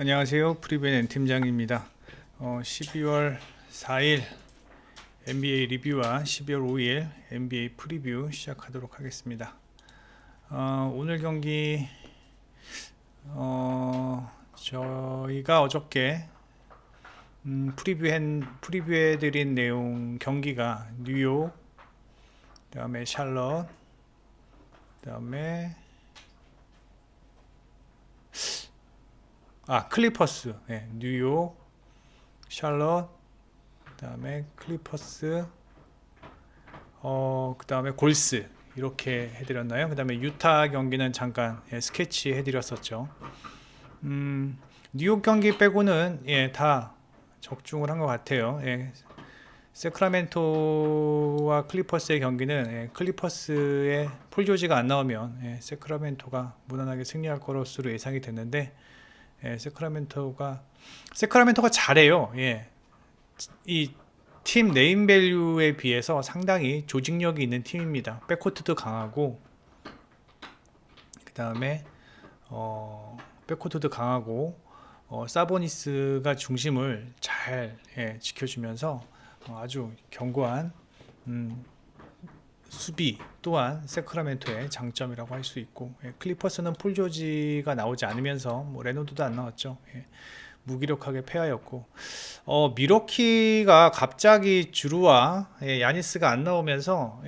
안녕하세요. 프리뷰의 N팀장입니다. 12월 4일 NBA 리뷰와 12월 5일 NBA 프리뷰 시작하도록 하겠습니다. 오늘 경기 저희가 어저께 프리뷰해드린 내용 경기가 뉴욕, 그 다음에 샬럿, 그 다음에 클리퍼스, 뉴욕, 샬럿, 그 다음에 클리퍼스, 그 다음에 골스 이렇게 해드렸나요? 그 다음에 유타 경기는 잠깐 스케치 해드렸었죠. 뉴욕 경기 빼고는 다 적중을 한 것 같아요. 세크라멘토와 클리퍼스의 경기는 클리퍼스의 폴 조지가 안 나오면 세크라멘토가 무난하게 승리할 것으로 예상이 됐는데 세크라멘토가 잘해요. 이 팀 네임 밸류에 비해서 상당히 조직력이 있는 팀입니다. 백코트도 강하고, 그 다음에 백코트도 강하고, 사보니스가 중심을 잘 지켜주면서 아주 견고한 수비 또한 세크라멘토의 장점이라고 할 수 있고, 클리퍼스는 폴 조지가 나오지 않으면서 레노드도 안 나왔죠. 무기력하게 패하였고, 미러키가 갑자기 주루와 야니스가 안 나오면서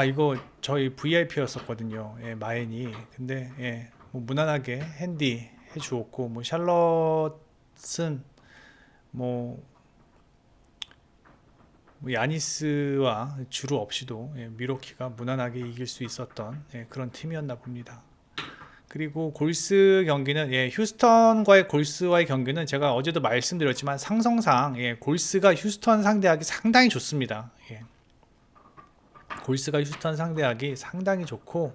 이거 저희 VIP였었거든요. 마엔이. 근데 무난하게 핸디 해주었고, 샬럿은 야니스와 주루 없이도 미러키가 무난하게 이길 수 있었던 그런 팀이었나 봅니다. 그리고 골스 경기는 휴스턴과의 골스와의 경기는 제가 어제도 말씀드렸지만 상성상 골스가 휴스턴 상대하기 상당히 좋습니다. 골스가 휴스턴 상대하기 상당히 좋고,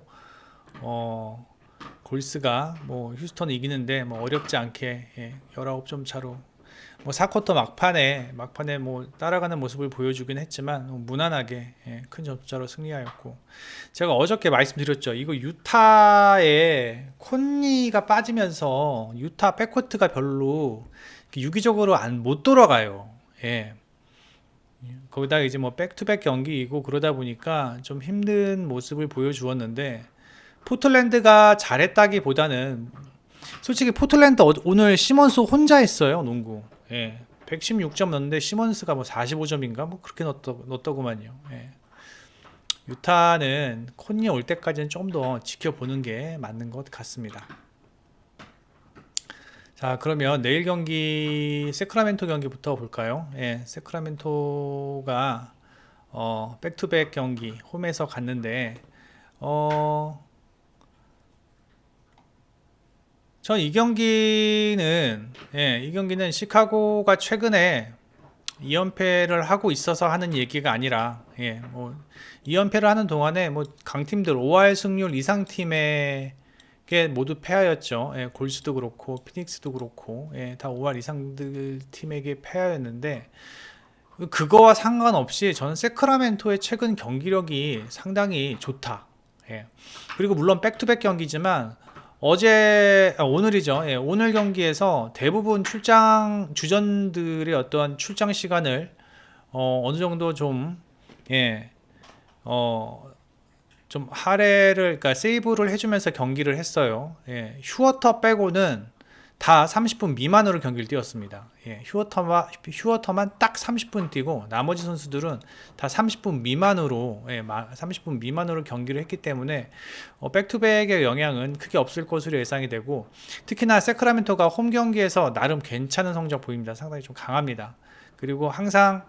골스가 휴스턴 이기는데 어렵지 않게 19점 차로 4쿼터 막판에 따라가는 모습을 보여주긴 했지만 무난하게 큰 점수차로 승리하였고, 제가 어저께 말씀드렸죠. 이거 유타에 콘니가 빠지면서 유타 백코트가 별로 유기적으로 못 돌아가요. 거기다가 이제 백투백 경기이고 그러다 보니까 좀 힘든 모습을 보여주었는데, 포틀랜드가 잘했다기보다는 솔직히 포틀랜드 오늘 시몬스 혼자 했어요. 농구 116점 넣었는데 시몬스가 45점인가 그렇게 넣었더구만요. 유타는 콘니 올 때까지는 좀 더 지켜보는 게 맞는 것 같습니다. 자, 그러면 내일 경기 세크라멘토 경기부터 볼까요? 세크라멘토가 백투백 경기 홈에서 갔는데 전 이 경기는 시카고가 최근에 2연패를 하고 있어서 하는 얘기가 아니라 2연패를 하는 동안에 강팀들 5할 승률 이상 팀에게 모두 패하였죠. 골스도 그렇고 피닉스도 그렇고 다 5할 이상 팀에게 패하였는데, 그거와 상관없이 저는 세크라멘토의 최근 경기력이 상당히 좋다. 그리고 물론 백투백 경기지만 오늘이죠. 오늘 경기에서 대부분 주전들의 어떠한 출장 시간을 어느 정도 좀 그러니까 세이브를 해주면서 경기를 했어요. 휴어터 빼고는 다 30분 미만으로 경기를 뛰었습니다. 휴어터만 딱 30분 뛰고 나머지 선수들은 다 30분 미만으로 경기를 했기 때문에 백투백의 영향은 크게 없을 것으로 예상이 되고, 특히나 세크라멘토가 홈 경기에서 나름 괜찮은 성적 보입니다. 상당히 좀 강합니다. 그리고 항상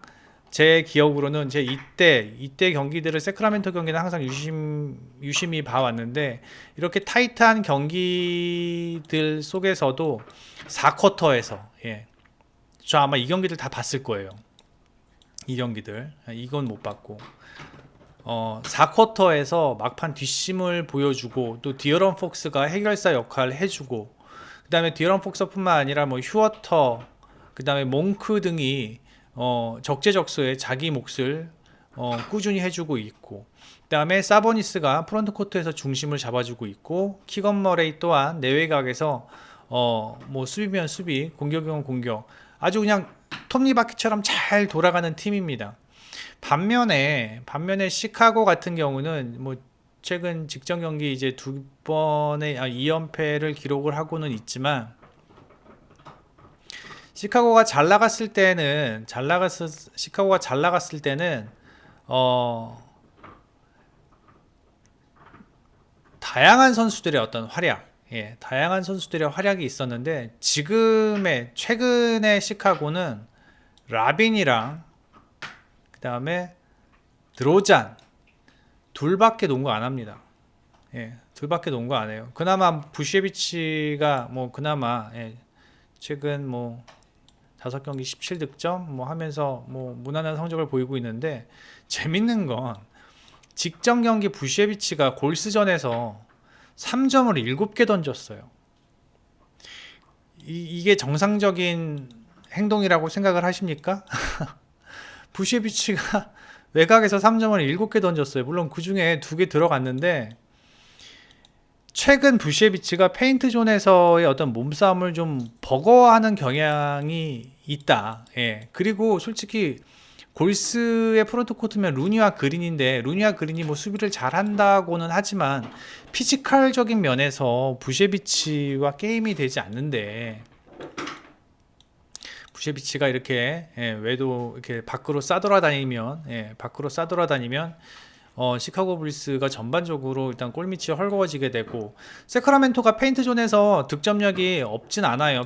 제 기억으로는 이때 경기들을 세크라멘토 경기는 항상 유심히 봐왔는데, 이렇게 타이트한 경기들 속에서도 4쿼터에서 저 아마 이 경기들 다 봤을 거예요. 이 경기들 이건 못 봤고 4쿼터에서 막판 뒷심을 보여주고, 또 디어런 폭스가 해결사 역할을 해주고, 그 다음에 디어런 폭스뿐만 아니라 휴어터, 그 다음에 몽크 등이 적재적소에 자기 몫을 꾸준히 해주고 있고, 그 다음에 사보니스가 프론트 코트에서 중심을 잡아주고 있고, 키건 머레이 또한 내외곽에서 뭐 수비면 수비, 공격이면 공격, 아주 그냥 톱니바퀴처럼 잘 돌아가는 팀입니다. 반면에 시카고 같은 경우는 뭐 최근 직전 경기 이제 2연패를 기록을 하고는 있지만, 시카고가 잘 나갔을 때는 다양한 선수들의 어떤 활약, 다양한 선수들의 활약이 있었는데, 최근의 시카고는 라빈이랑 그 다음에 드로잔 둘밖에 농구 안 합니다. 둘밖에 농구 안 해요. 그나마 부셰비치가 뭐 그나마 최근 뭐 5경기 17득점 뭐 하면서 뭐 무난한 성적을 보이고 있는데, 재밌는 건 직전 경기 부셰비치가 골스전에서 3점을 7개 던졌어요. 이게 정상적인 행동이라고 생각을 하십니까? 부셰비치가 외곽에서 3점을 7개 던졌어요. 물론 그 중에 2개 들어갔는데, 최근 부셰비치가 페인트존에서의 어떤 몸싸움을 좀 버거워하는 경향이 있다. 그리고 솔직히 골스의 프론트코트면 루니와 그린인데, 루니와 그린이 뭐 수비를 잘한다고는 하지만 피지컬적인 면에서 부셰비치와 게임이 되지 않는데, 부셰비치가 이렇게 외도 이렇게 밖으로 싸돌아다니면 시카고 불스가 전반적으로 일단 골밑이 헐거워지게 되고, 세크라멘토가 페인트존에서 득점력이 없진 않아요.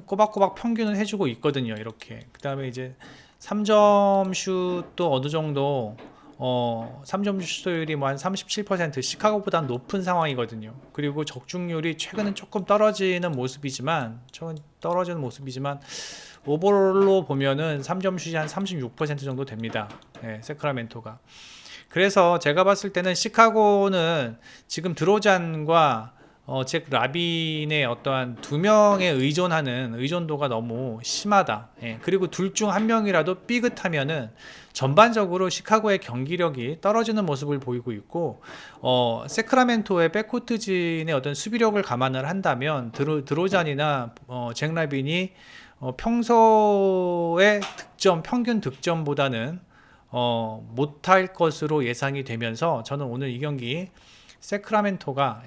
꼬박꼬박 평균은 해주고 있거든요. 이렇게. 그 다음에 이제 3점 슛도 어느 정도 3점 슛율이 뭐 한 37%, 시카고보다 높은 상황이거든요. 그리고 적중률이 최근은 조금 떨어지는 모습이지만 오버롤로 보면은 3점 슛이 한 36% 정도 됩니다. 세크라멘토가. 그래서 제가 봤을 때는 시카고는 지금 드로잔과 잭 라빈의 어떠한 2명에 의존도가 너무 심하다. 그리고 둘 중 한 명이라도 삐끗하면은 전반적으로 시카고의 경기력이 떨어지는 모습을 보이고 있고, 세크라멘토의 백코트진의 어떤 수비력을 감안을 한다면 드로잔이나 잭 라빈이 평소의 평균 득점보다는 못할 것으로 예상이 되면서, 저는 오늘 이 경기 세크라멘토가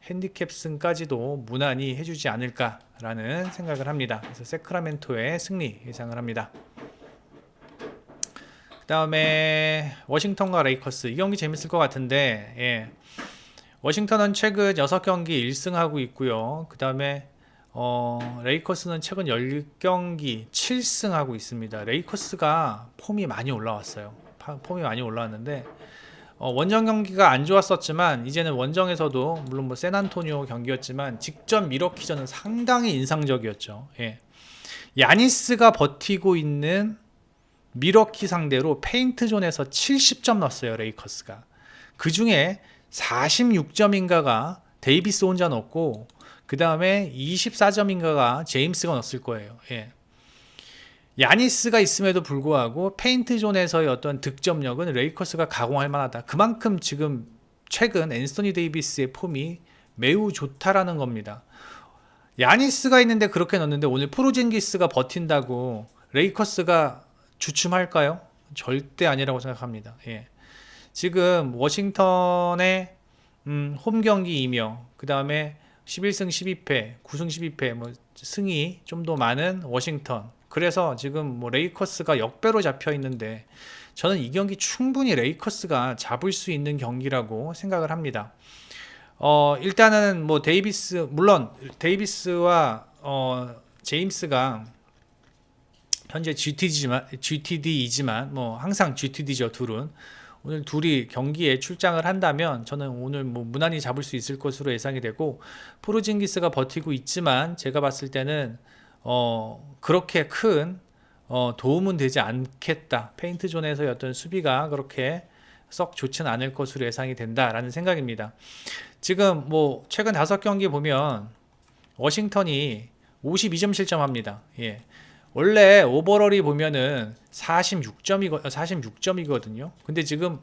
핸디캡승까지도 무난히 해주지 않을까라는 생각을 합니다. 그래서 세크라멘토의 승리 예상을 합니다. 그 다음에 워싱턴과 레이커스, 이 경기 재밌을 것 같은데, 워싱턴은 최근 6경기 1승하고 있고요. 그 다음에 레이커스는 최근 10경기 7승하고 있습니다. 레이커스가 폼이 많이 올라왔어요. 폼이 많이 올라왔는데, 원정 경기가 안 좋았었지만 이제는 원정에서도, 물론 뭐 샌안토니오 경기였지만 직전 미러키전은 상당히 인상적이었죠. 야니스가 버티고 있는 미러키 상대로 페인트존에서 70점 넣었어요. 레이커스가. 그 중에 46점인가가 데이비스 혼자 넣었고, 그 다음에 24점인가가 제임스가 넣었을 거예요. 야니스가 있음에도 불구하고 페인트존에서의 어떤 득점력은 레이커스가 가공할 만하다. 그만큼 지금 최근 앤서니 데이비스의 폼이 매우 좋다라는 겁니다. 야니스가 있는데 그렇게 넣었는데, 오늘 포르징기스가 버틴다고 레이커스가 주춤할까요? 절대 아니라고 생각합니다. 지금 워싱턴의 홈 경기이며, 그 다음에 11승 12패, 9승 12패, 뭐 승이 좀 더 많은 워싱턴. 그래서 지금 뭐 레이커스가 역배로 잡혀 있는데, 저는 이 경기 충분히 레이커스가 잡을 수 있는 경기라고 생각을 합니다. 일단은 뭐 물론 데이비스와 제임스가 현재 GTD이지만 뭐 항상 GTD죠, 둘은. 오늘 둘이 경기에 출장을 한다면 저는 오늘 뭐 무난히 잡을 수 있을 것으로 예상이 되고, 포르징기스가 버티고 있지만 제가 봤을 때는 그렇게 큰 도움은 되지 않겠다. 페인트존에서의 어떤 수비가 그렇게 썩 좋지는 않을 것으로 예상이 된다라는 생각입니다. 지금 뭐 최근 5경기 보면 워싱턴이 52점 실점합니다. 원래 오버롤이 보면은 46점이거든요. 근데 지금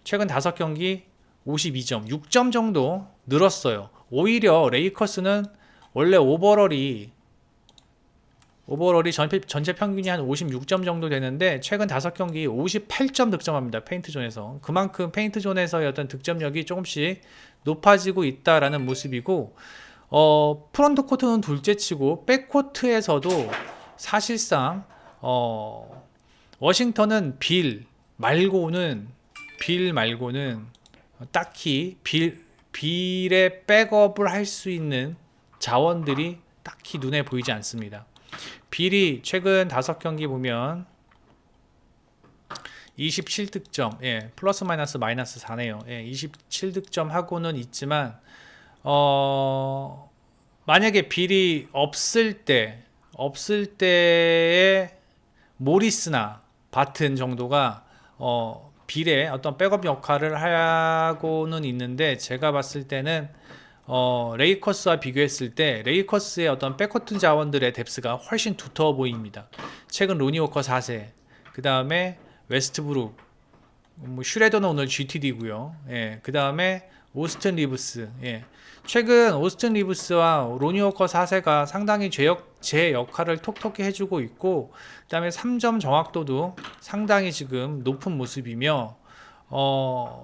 최근 5경기 52점, 6점 정도 늘었어요. 오히려 레이커스는 원래 오버롤이 전체 평균이 한 56점 정도 되는데 최근 5경기 58점 득점합니다. 페인트존에서. 그만큼 페인트존에서의 어떤 득점력이 조금씩 높아지고 있다라는 모습이고, 프론트 코트는 둘째치고 백코트에서도 사실상 워싱턴은 빌 말고는 딱히 빌의 백업을 할 수 있는 자원들이 딱히 눈에 보이지 않습니다. 빌이 최근 5경기 보면 27득점, 예, 플러스 마이너스 4네요. 예, 27득점 하고는 있지만, 만약에 빌이 없을 때의 모리스나 바튼 정도가, 빌의 어떤 백업 역할을 하고는 있는데, 제가 봤을 때는 레이커스와 비교했을 때 레이커스의 어떤 백코트 자원들의 뎁스가 훨씬 두터워 보입니다. 최근 로니 워커 4세, 그 다음에 웨스트브룩, 슈레더는 오늘 GTD고요. 예, 그 다음에 오스튼 리브스. 예, 최근 오스튼 리브스와 로니 워커 4세가 상당히 제 역할을 톡톡히 해주고 있고, 그 다음에 3점 정확도도 상당히 지금 높은 모습이며,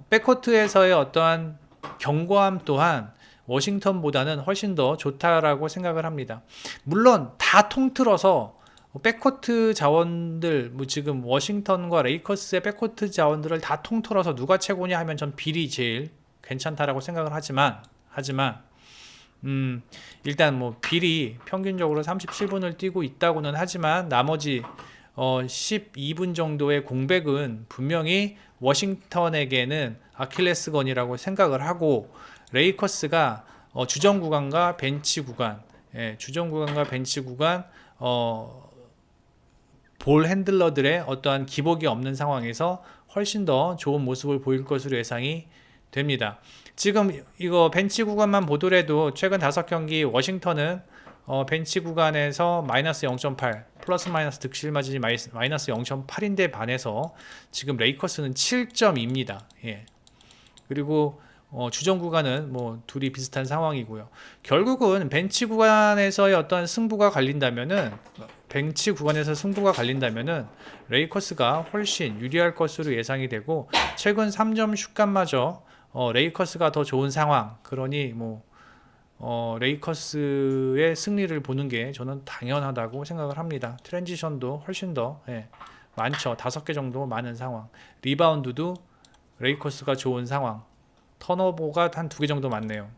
백코트에서의 어떠한 견고함 또한 워싱턴보다는 훨씬 더 좋다라고 생각을 합니다. 물론 다 통틀어서 백코트 자원들, 지금 워싱턴과 레이커스의 백코트 자원들을 다 통틀어서 누가 최고냐 하면 전 빌이 제일 괜찮다라고 생각을 하지만 일단 빌이 평균적으로 37분을 뛰고 있다고는 하지만 나머지 12분 정도의 공백은 분명히 워싱턴에게는 아킬레스건이라고 생각을 하고, 레이커스가 주전 구간과 벤치 구간, 볼 핸들러들의 어떠한 기복이 없는 상황에서 훨씬 더 좋은 모습을 보일 것으로 예상이 됩니다. 지금 이거 벤치 구간만 보더라도 최근 5경기 워싱턴은 벤치 구간에서 마이너스 0.8, 플러스 마이너스 득실 마진이 마이너스 0.8인데 반해서 지금 레이커스는 7.2입니다. 예. 그리고 주전 구간은 둘이 비슷한 상황이고요. 결국은 벤치 구간에서의 어떤 승부가 갈린다면은 레이커스가 훨씬 유리할 것으로 예상이 되고, 최근 3점 슛값마저 레이커스가 더 좋은 상황. 그러니 레이커스의 승리를 보는 게 저는 당연하다고 생각을 합니다. 트랜지션도 훨씬 더 많죠. 5개 정도 많은 상황. 리바운드도 레이커스가 좋은 상황. 턴오버가 한 2개 정도 많네요.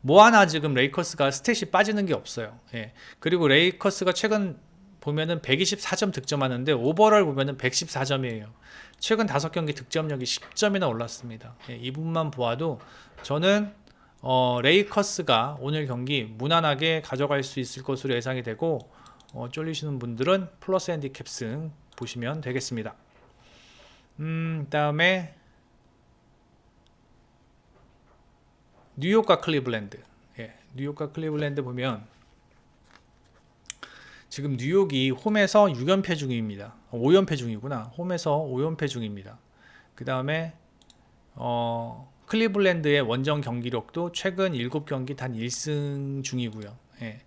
하나 지금 레이커스가 스탯이 빠지는 게 없어요. 예. 그리고 레이커스가 최근 보면은 124점 득점하는데 오버롤 보면은 114점이에요. 최근 5경기 득점력이 10점이나 올랐습니다. 예, 이 부분만 보아도 저는 레이커스가 오늘 경기 무난하게 가져갈 수 있을 것으로 예상이 되고, 쫄리시는 분들은 플러스 핸디캡승 보시면 되겠습니다. 다음에 뉴욕과 클리블랜드. 예, 뉴욕과 클리블랜드 보면 지금 뉴욕이 홈에서 6연패 중입니다. 5연패 중이구나. 홈에서 5연패 중입니다. 그 다음에 클리블랜드의 원정 경기력도 최근 7경기 단 1승 중이고요. 예.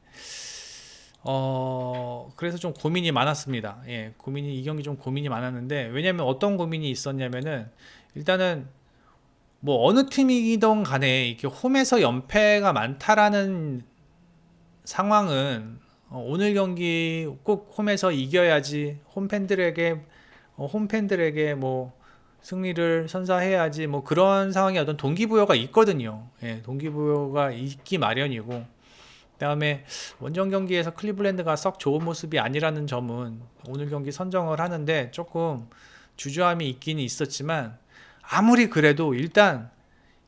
그래서 좀 고민이 많았습니다. 예, 이 경기 좀 고민이 많았는데, 왜냐면 어떤 고민이 있었냐면은, 일단은 어느 팀이든 간에 이렇게 홈에서 연패가 많다라는 상황은 오늘 경기 꼭 홈에서 이겨야지, 홈팬들에게 승리를 선사해야지, 그런 상황이 어떤 동기부여가 있거든요. 예, 동기부여가 있기 마련이고, 그다음에 원정 경기에서 클리블랜드가 썩 좋은 모습이 아니라는 점은 오늘 경기 선정을 하는데 조금 주저함이 있기는 있었지만, 아무리 그래도 일단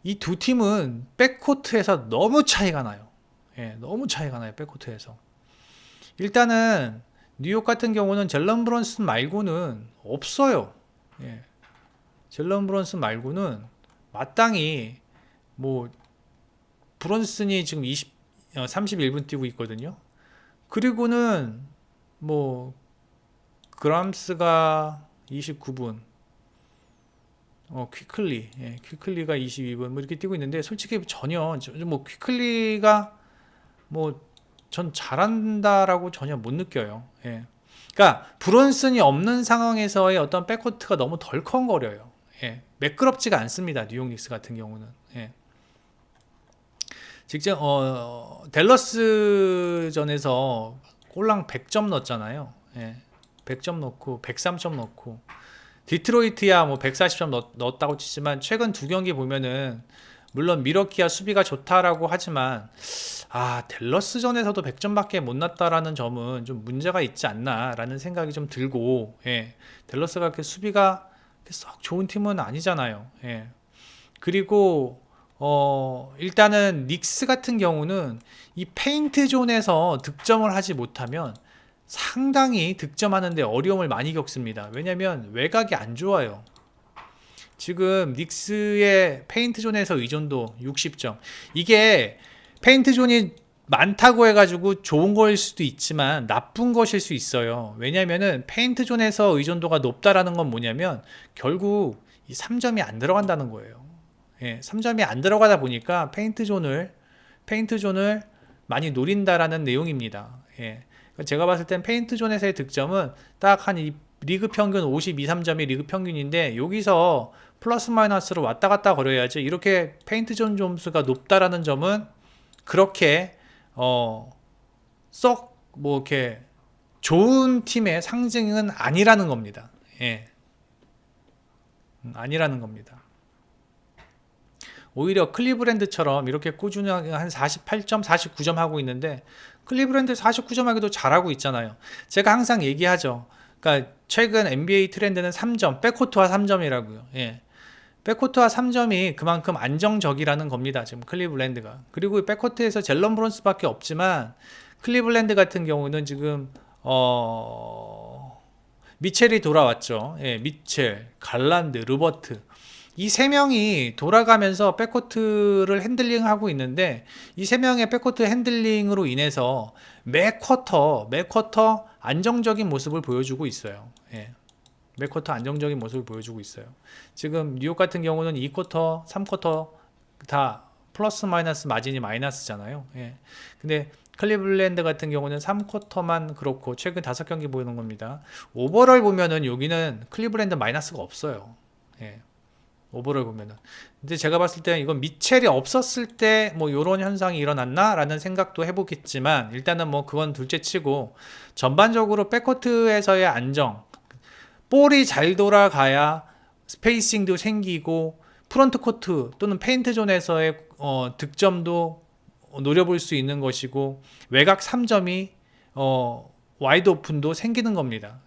이 두 팀은 백코트에서 너무 차이가 나요. 예, 너무 차이가 나요, 백코트에서. 일단은 뉴욕 같은 경우는 젤런 브런슨 말고는 없어요. 예, 젤런 브런슨 말고는 마땅히 브런슨이 지금 31분 뛰고 있거든요. 그리고는 그람스가 29분, 퀴클리, 퀴클리가 22분 뭐 이렇게 뛰고 있는데 솔직히 전혀 뭐 퀴클리가 뭐 전 잘한다라고 전혀 못 느껴요. 그러니까 브론슨이 없는 상황에서의 어떤 백코트가 너무 덜컹거려요. 매끄럽지가 않습니다. 뉴욕 닉스 같은 경우는. 직접 댈러스전에서 꼴랑 100점 넣었잖아요. 100점 넣고 103점 넣고 디트로이트야 뭐 140점 넣었다고 치지만 최근 두 경기 보면은 물론 미러키야 수비가 좋다라고 하지만 댈러스전에서도 100점밖에 못 났다라는 점은 좀 문제가 있지 않나라는 생각이 좀 들고 댈러스가 그 수비가 썩 좋은 팀은 아니잖아요. 그리고 일단은 닉스 같은 경우는 이 페인트 존에서 득점을 하지 못하면 상당히 득점하는데 어려움을 많이 겪습니다. 왜냐면 외곽이 안 좋아요. 지금 닉스의 페인트 존에서 의존도 60점. 이게 페인트 존이 많다고 해가지고 좋은 거일 수도 있지만 나쁜 것일 수 있어요. 왜냐면은 페인트 존에서 의존도가 높다라는 건 뭐냐면 결국 이 3점이 안 들어간다는 거예요. 3점이 안 들어가다 보니까 페인트 존을 많이 노린다라는 내용입니다. 제가 봤을 땐 페인트 존에서의 득점은 딱 한 리그 평균 52, 3점이 리그 평균인데 여기서 플러스 마이너스로 왔다 갔다 거려야지 이렇게 페인트 존 점수가 높다라는 점은 그렇게 썩 뭐 이렇게 좋은 팀의 상징은 아니라는 겁니다. 아니라는 겁니다. 오히려 클리브랜드처럼 이렇게 꾸준히 한 48점, 49점 하고 있는데 클리브랜드 49점 하기도 잘하고 있잖아요. 제가 항상 얘기하죠. 그러니까 최근 NBA 트렌드는 3점, 백코트와 3점이라고요. 백코트와 3점이 그만큼 안정적이라는 겁니다. 지금 클리블랜드가. 그리고 백코트에서 젤런 브론스밖에 없지만 클리블랜드 같은 경우는 지금 미첼이 돌아왔죠. 미첼, 갈란드, 르버트 이 세 명이 돌아가면서 백코트를 핸들링하고 있는데 이 세 명의 백코트 핸들링으로 인해서 매 쿼터 안정적인 모습을 보여주고 있어요. 매 쿼터 안정적인 모습을 보여주고 있어요. 지금 뉴욕 같은 경우는 2쿼터, 3쿼터 다 플러스 마이너스 마진이 마이너스잖아요. 근데 클리블랜드 같은 경우는 3쿼터만 그렇고 최근 5경기 보이는 겁니다. 오버롤 보면은 여기는 클리블랜드 마이너스가 없어요. 오버롤 보면은. 근데 제가 봤을 때 이건 미첼이 없었을 때 뭐 이런 현상이 일어났나 라는 생각도 해보겠지만 일단은 뭐 그건 둘째 치고 전반적으로 백코트에서의 안정, 볼이 잘 돌아가야 스페이싱도 생기고 프론트 코트 또는 페인트 존에서의 득점도 노려볼 수 있는 것이고 외곽 3점이 와이드 오픈도 생기는 겁니다.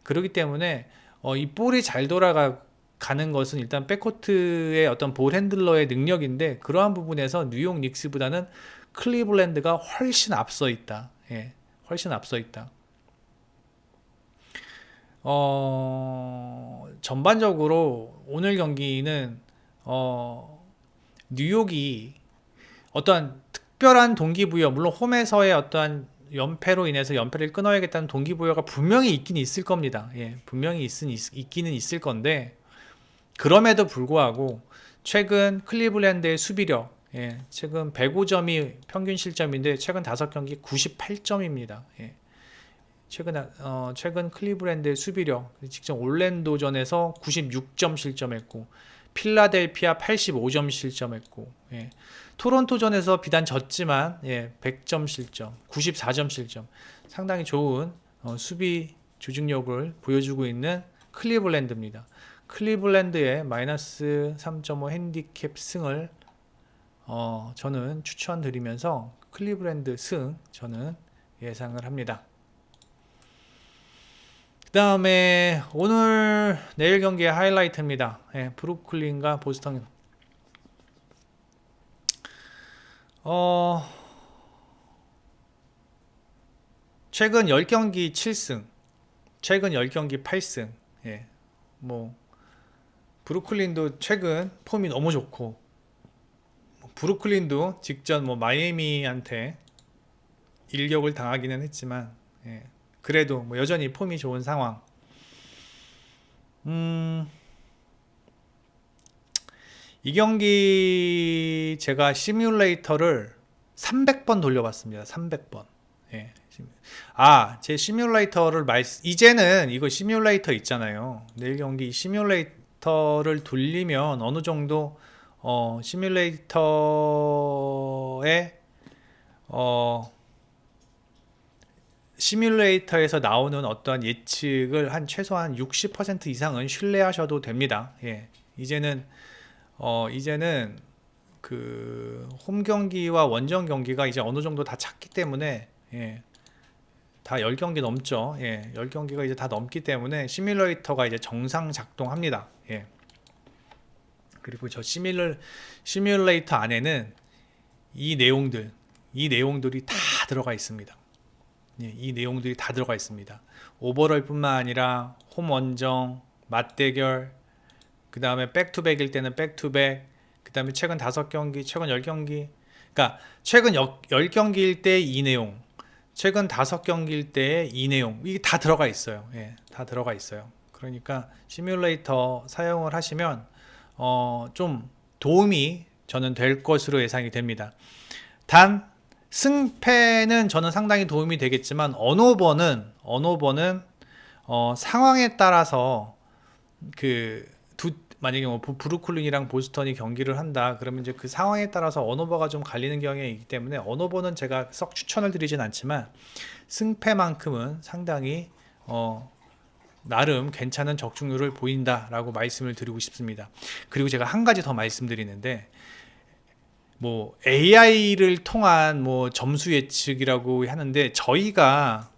그렇기 때문에 이 볼이 잘 돌아가는 것은 일단 백코트의 어떤 볼 핸들러의 능력인데 그러한 부분에서 뉴욕 닉스보다는 클리블랜드가 훨씬 앞서 있다. 훨씬 앞서 있다. 전반적으로 오늘 경기는 뉴욕이 어떠한 특별한 동기부여, 물론 홈에서의 어떠한 연패로 인해서 연패를 끊어야겠다는 동기부여가 분명히 있긴 있을 겁니다. 분명히 있기는 있을 건데 그럼에도 불구하고 최근 클리블랜드의 수비력, 최근 105점이 평균 실점인데 최근 5경기 98점입니다. 최근 클리브랜드의 수비력, 직접 올랜도전에서 96점 실점했고 필라델피아 85점 실점했고 토론토전에서 비단 졌지만 100점 실점, 94점 실점, 상당히 좋은 수비 조직력을 보여주고 있는 클리블랜드입니다. 클리블랜드의 마이너스 3.5 핸디캡 승을 저는 추천드리면서 클리블랜드 승 저는 예상을 합니다. 그 다음에 오늘 내일 경기의 하이라이트입니다. 브루클린과 보스턴. 최근 10경기 7승, 최근 10경기 8승. 뭐 브루클린도 최근 폼이 너무 좋고 브루클린도 직전 뭐 마이애미한테 일격을 당하기는 했지만 그래도 뭐 여전히 폼이 좋은 상황. 이 경기 제가 시뮬레이터를 300번 돌려봤습니다. 300번. 예. 제 시뮬레이터를 이제는 이거 시뮬레이터 있잖아요. 내일 경기 시뮬레이터를 돌리면 어느 정도 시뮬레이터에서 나오는 어떤 예측을 한 최소한 60% 이상은 신뢰하셔도 됩니다. 예. 이제는 그 홈 경기와 원정 경기가 이제 어느 정도 다 찼기 때문에, 예. 다 10경기 넘죠. 예. 10경기가 이제 다 넘기 때문에 시뮬레이터가 이제 정상 작동합니다. 예. 그리고 저 시뮬레이터 안에는 이 내용들이 다 들어가 있습니다. 예, 이 내용들이 다 들어가 있습니다. 오버롤뿐만 아니라 홈 원정, 맞대결, 그 다음에 백투백일 때는 백투백, 그 다음에 최근 5경기, 최근 10경기, 그러니까 최근 10경기일 때 이 내용, 최근 5경기일 때 이 내용, 이게 다 들어가 있어요. 예, 다 들어가 있어요. 그러니까 시뮬레이터 사용을 하시면 좀 도움이 저는 될 것으로 예상이 됩니다. 단 승패는 저는 상당히 도움이 되겠지만 언오버는 상황에 따라서 만약에 뭐 브루클린이랑 보스턴이 경기를 한다 그러면 이제 그 상황에 따라서 언오버가 좀 갈리는 경향이 있기 때문에 언오버는 제가 썩 추천을 드리진 않지만 승패만큼은 상당히 나름 괜찮은 적중률을 보인다라고 말씀을 드리고 싶습니다. 그리고 제가 한 가지 더 말씀드리는데, 뭐 AI를 통한 뭐 점수 예측이라고 하는데 저희가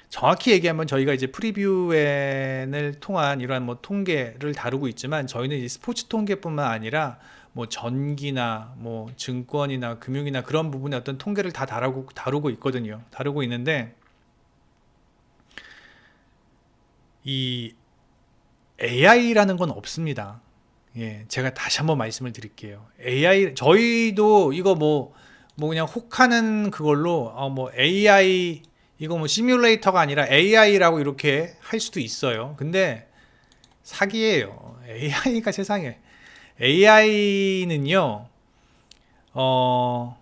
정확히 얘기하면 저희가 이제 프리뷰엔을 통한 이러한 뭐 통계를 다루고 있지만 저희는 이제 스포츠 통계뿐만 아니라 뭐 전기나 뭐 증권이나 금융이나 그런 부분의 어떤 통계를 다 다루고 있거든요. 다루고 있는데 이 AI라는 건 없습니다. 예, 제가 다시 한번 말씀을 드릴게요. 저희도 이거 뭐 그냥 혹하는 그걸로 뭐 AI 이거 뭐 시뮬레이터가 아니라 AI라고 이렇게 할 수도 있어요. 근데 사기예요. AI가 세상에 AI는요, 그러니까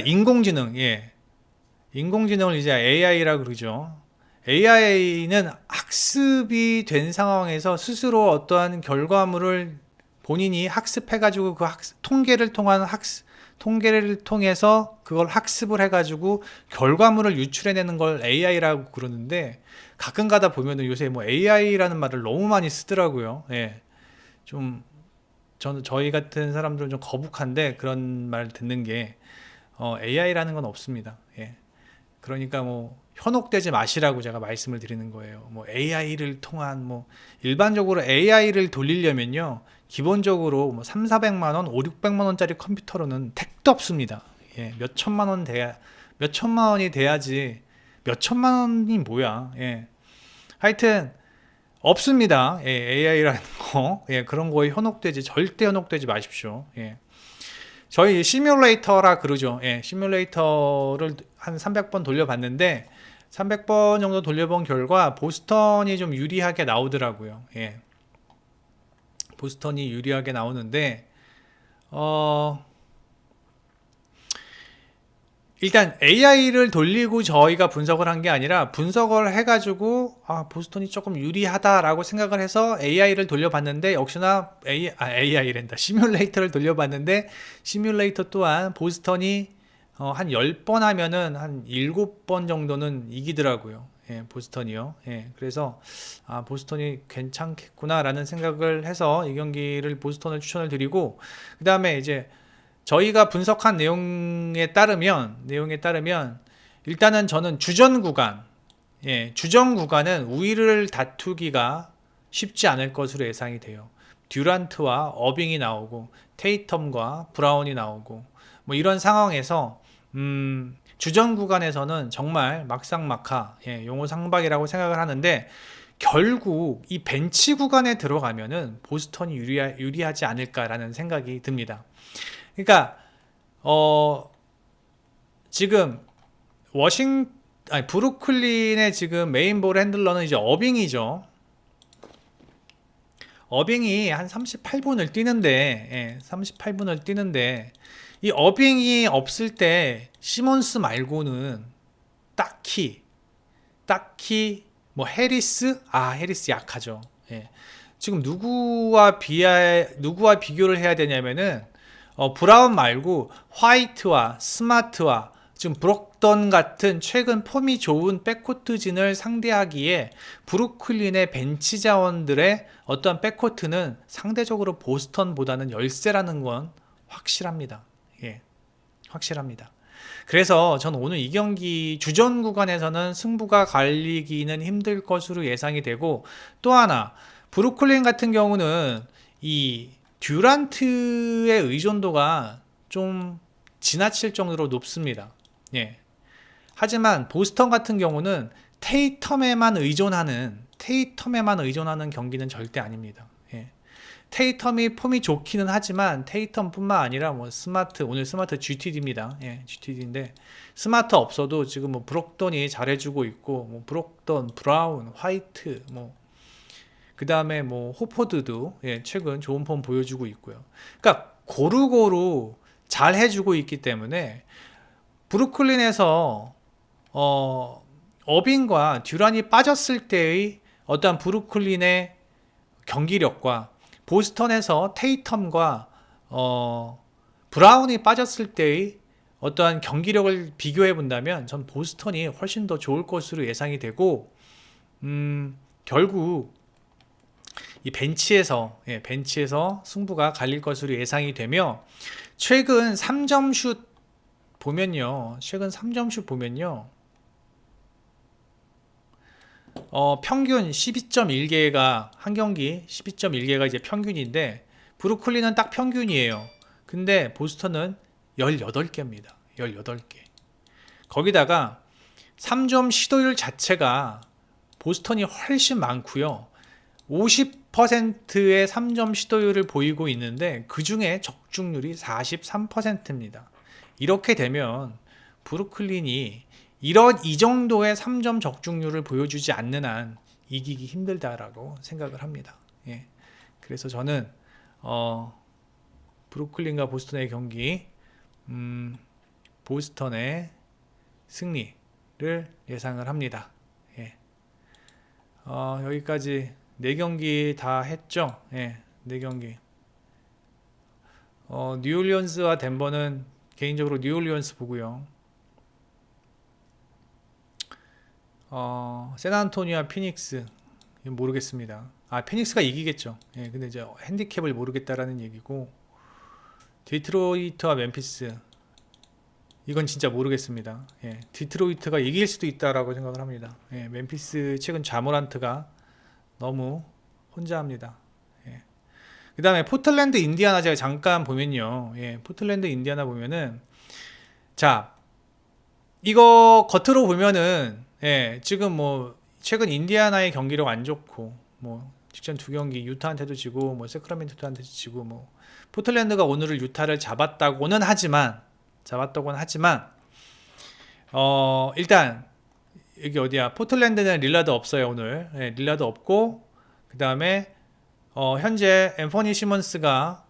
인공지능, 예, 인공지능을 이제 AI라고 그러죠. AI는 학습이 된 상황에서 스스로 어떠한 결과물을 본인이 학습해가지고 통계를 통해서 그걸 학습을 해가지고 결과물을 유출해내는 걸 AI라고 그러는데 가끔 가다 보면은 요새 뭐 AI라는 말을 너무 많이 쓰더라고요. 예. 저희 같은 사람들은 좀 거북한데 그런 말 듣는 게 AI라는 건 없습니다. 예. 그러니까 뭐 현혹되지 마시라고 제가 말씀을 드리는 거예요. 뭐 AI를 통한 일반적으로 AI를 돌리려면요. 기본적으로 뭐 3, 400만 원, 5, 600만 원짜리 컴퓨터로는 택도 없습니다. 예, 몇 천만 원이 돼야지. 몇 천만 원이 뭐야? 예. 하여튼 없습니다. 예, AI라는 거. 예, 그런 거에 절대 현혹되지 마십시오. 예. 저희 시뮬레이터라 그러죠. 예, 시뮬레이터를 한 300번 돌려봤는데 300번 정도 돌려본 결과 보스턴이 좀 유리하게 나오더라고요. 예. 보스턴이 유리하게 나오는데 일단 AI를 돌리고 저희가 분석을 한 게 아니라 분석을 해가지고 보스턴이 조금 유리하다라고 생각을 해서 AI를 돌려봤는데 역시나 AI랜다. 시뮬레이터를 돌려봤는데 시뮬레이터 또한 보스턴이 한 10번 하면은 한 7번 정도는 이기더라고요. 예, 보스턴이요. 예, 그래서 보스턴이 괜찮겠구나라는 생각을 해서 이 경기를 보스턴을 추천을 드리고, 그 다음에 이제 저희가 분석한 내용에 따르면 일단은 저는 주전 구간은 우위를 다투기가 쉽지 않을 것으로 예상이 돼요. 듀란트와 어빙이 나오고 테이텀과 브라운이 나오고 뭐 이런 상황에서 주전 구간에서는 정말 막상막하, 용호상박이라고 생각을 하는데 결국 이 벤치 구간에 들어가면은 보스턴이 유리하지 않을까라는 생각이 듭니다. 그러니까 지금 브루클린의 지금 메인볼 핸들러는 이제 어빙이죠. 어빙이 한 38분을 뛰는데, 38분을 뛰는데, 이 어빙이 없을 때 시몬스 말고는 딱히 뭐 해리스? 해리스 약하죠. 예. 지금 누구와 비교를 해야 되냐면은 브라운 말고 화이트와 스마트와 지금 브록던 같은 최근 폼이 좋은 백코트진을 상대하기에 브루클린의 벤치 자원들의 어떠한 백코트는 상대적으로 보스턴보다는 열세라는 건 확실합니다. 예, 확실합니다. 그래서 전 오늘 이 경기 주전 구간에서는 승부가 갈리기는 힘들 것으로 예상이 되고, 또 하나 브루클린 같은 경우는 이 듀란트의 의존도가 좀 지나칠 정도로 높습니다. 예. 하지만 보스턴 같은 경우는 테이텀에만 의존하는 경기는 절대 아닙니다. 예. 테이텀이 폼이 좋기는 하지만 테이텀뿐만 아니라 뭐 오늘 스마트 GTD입니다. 예, GTD인데 스마트 없어도 지금 뭐 브록던이 잘해주고 있고, 뭐 브록던, 브라운, 화이트, 뭐 그 다음에 뭐 호포드도 최근 좋은 폼 보여주고 있고요. 그러니까 고루고루 잘 해주고 있기 때문에 브루클린에서 어빙과 듀란이 빠졌을 때의 어떠한 브루클린의 경기력과 보스턴에서 테이텀과 브라운이 빠졌을 때의 어떠한 경기력을 비교해 본다면 전 보스턴이 훨씬 더 좋을 것으로 예상이 되고, 결국 이 벤치에서 승부가 갈릴 것으로 예상이 되며, 최근 3점 슛 보면요, 평균 12.1개가 한 경기 12.1개가 이제 평균인데, 브루클린은 딱 평균이에요. 근데 보스턴은 18개입니다. 18개. 거기다가 3점 시도율 자체가 보스턴이 훨씬 많고요. 50%의 3점 시도율을 보이고 있는데 그 중에 적중률이 43%입니다. 이렇게 되면 브루클린이 이 정도의 3점 적중률을 보여주지 않는 한 이기기 힘들다라고 생각을 합니다. 예. 그래서 저는 브루클린과 보스턴의 경기, 보스턴의 승리를 예상을 합니다. 예. 여기까지 4경기 다 했죠. 예, 4경기. 뉴올리언스와 덴버는 개인적으로 뉴올리언스 보고요. 샌안토니오와 피닉스 모르겠습니다. 피닉스가 이기겠죠. 예, 근데 이제 핸디캡을 모르겠다라는 얘기고, 디트로이트와 멤피스, 이건 진짜 모르겠습니다. 예, 디트로이트가 이길 수도 있다라고 생각을 합니다. 예, 멤피스 최근 자모란트가 너무 혼자합니다. 예. 그 다음에 포틀랜드 인디아나 제가 잠깐 보면요. 예, 포틀랜드 인디아나 보면은, 자, 이거 겉으로 보면은, 지금 뭐 최근 인디아나의 경기력 안 좋고, 뭐 직전 2경기 유타한테도 지고, 뭐 세크라멘토한테도 지고, 뭐 포틀랜드가 오늘을 유타를 잡았다고는 하지만, 일단 여기 어디야? 포틀랜드는 릴라드 없어요 오늘. 릴라드 없고, 그 다음에 현재 앰퍼니 시몬스가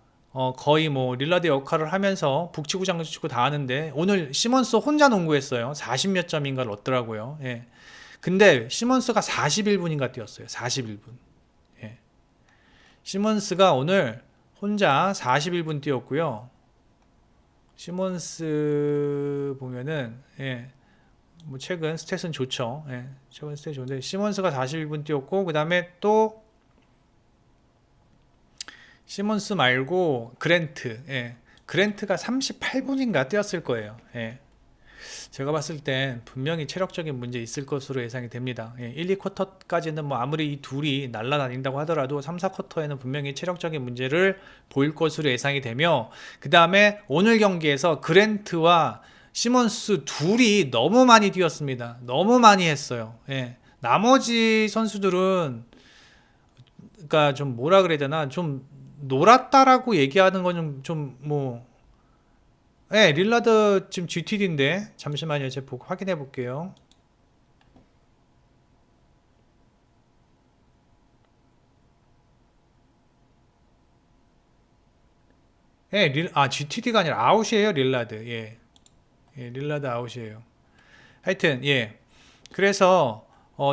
거의 뭐 릴라드 역할을 하면서 북치고 장구치고 다 하는데, 오늘 시몬스 혼자 농구했어요. 40몇 점인가를 얻더라고요. 예. 근데 시몬스가 41분인가 뛰었어요. 41분. 예. 시몬스가 오늘 혼자 41분 뛰었고요. 시몬스 보면은 뭐 최근 스탯은 좋죠. 최근 스탯 좋은데 시몬스가 41분 뛰었고, 그 다음에 또 시몬스 말고 그랜트가 38분인가 뛰었을 거예요. 제가 봤을 땐 분명히 체력적인 문제 있을 것으로 예상이 됩니다. 1, 2쿼터까지는 뭐 아무리 이 둘이 날아다닌다고 하더라도 3, 4쿼터에는 분명히 체력적인 문제를 보일 것으로 예상이 되며, 그 다음에 오늘 경기에서 그랜트와 시몬스 둘이 너무 많이 뛰었습니다. 너무 많이 했어요. 나머지 선수들은 그러니까 좀 뭐라 그래야 되나, 좀 놀았다라고 얘기하는 건 릴라드 지금 GTD인데, 잠시만요. 제가 확인해 볼게요. 예, GTD가 아니라 아웃이에요, 릴라드. 예. 예, 릴라드 아웃이에요. 하여튼, 예. 그래서,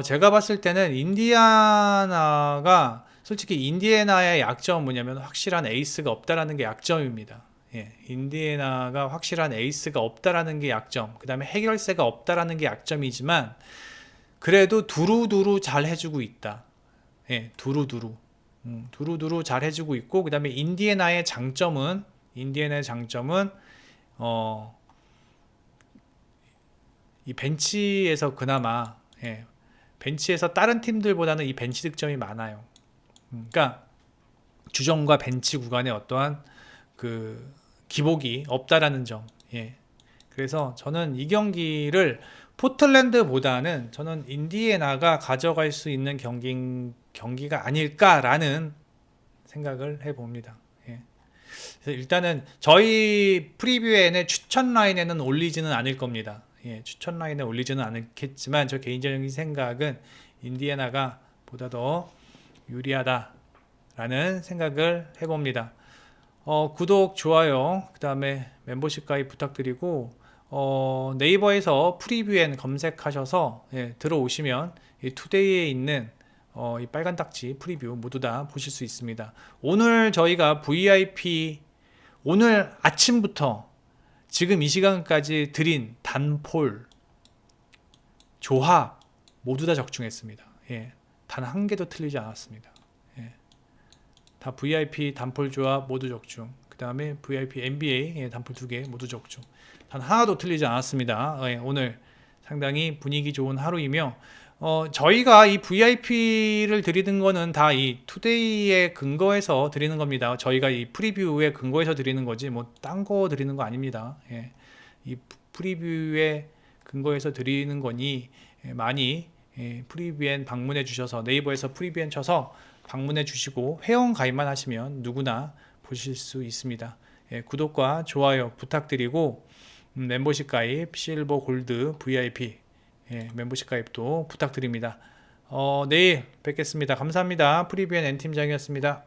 제가 봤을 때는 인디애나가, 솔직히 인디애나의 약점은 뭐냐면 확실한 에이스가 없다라는 게 약점입니다. 예. 인디애나가 확실한 에이스가 없다라는 게 약점. 그 다음에 해결세가 없다라는 게 약점이지만, 그래도 두루두루 잘 해주고 있다. 예, 두루두루. 두루두루 잘 해주고 있고, 그 다음에 인디애나의 장점은, 어, 이 벤치에서 그나마, 예, 벤치에서 다른 팀들보다는 이 벤치 득점이 많아요. 그러니까 주전과 벤치 구간에 어떠한 그 기복이 없다라는 점. 예. 그래서 저는 이 경기를 포틀랜드보다는 저는 인디애나가 가져갈 수 있는 경기가 아닐까라는 생각을 해봅니다. 예. 그래서 일단은 저희 프리뷰에는 추천 라인에는 올리지는 않을 겁니다. 예, 추천 라인에 올리지는 않겠지만 저 개인적인 생각은 인디애나가 보다 더 유리하다라는 생각을 해봅니다. 구독, 좋아요, 그 다음에 멤버십 가입 부탁드리고 네이버에서 프리뷰엔 검색하셔서 들어오시면 이 투데이에 있는 이 빨간 딱지 프리뷰 모두 다 보실 수 있습니다. 오늘 저희가 VIP 오늘 아침부터 지금 이 시간까지 드린 단폴, 조합 모두 다 적중했습니다. 예, 단 한 개도 틀리지 않았습니다. 예, 다 VIP 단폴 조합 모두 적중. 그 다음에 VIP NBA 단폴 2개 모두 적중. 단 하나도 틀리지 않았습니다. 예, 오늘 상당히 분위기 좋은 하루이며 저희가 이 VIP를 드리는 거는 다 이 투데이에 근거해서 드리는 겁니다. 저희가 이 프리뷰에 근거해서 드리는 거지 뭐 딴 거 드리는 거 아닙니다. 예, 이 프리뷰에 근거해서 드리는 거니 많이 프리뷰엔 방문해 주셔서 네이버에서 프리뷰엔 쳐서 방문해 주시고 회원 가입만 하시면 누구나 보실 수 있습니다. 예, 구독과 좋아요 부탁드리고 멤버십 가입, 실버, 골드, VIP 멤버십 가입도 부탁드립니다. 내일 뵙겠습니다. 감사합니다. 프리뷰엔 N팀장이었습니다.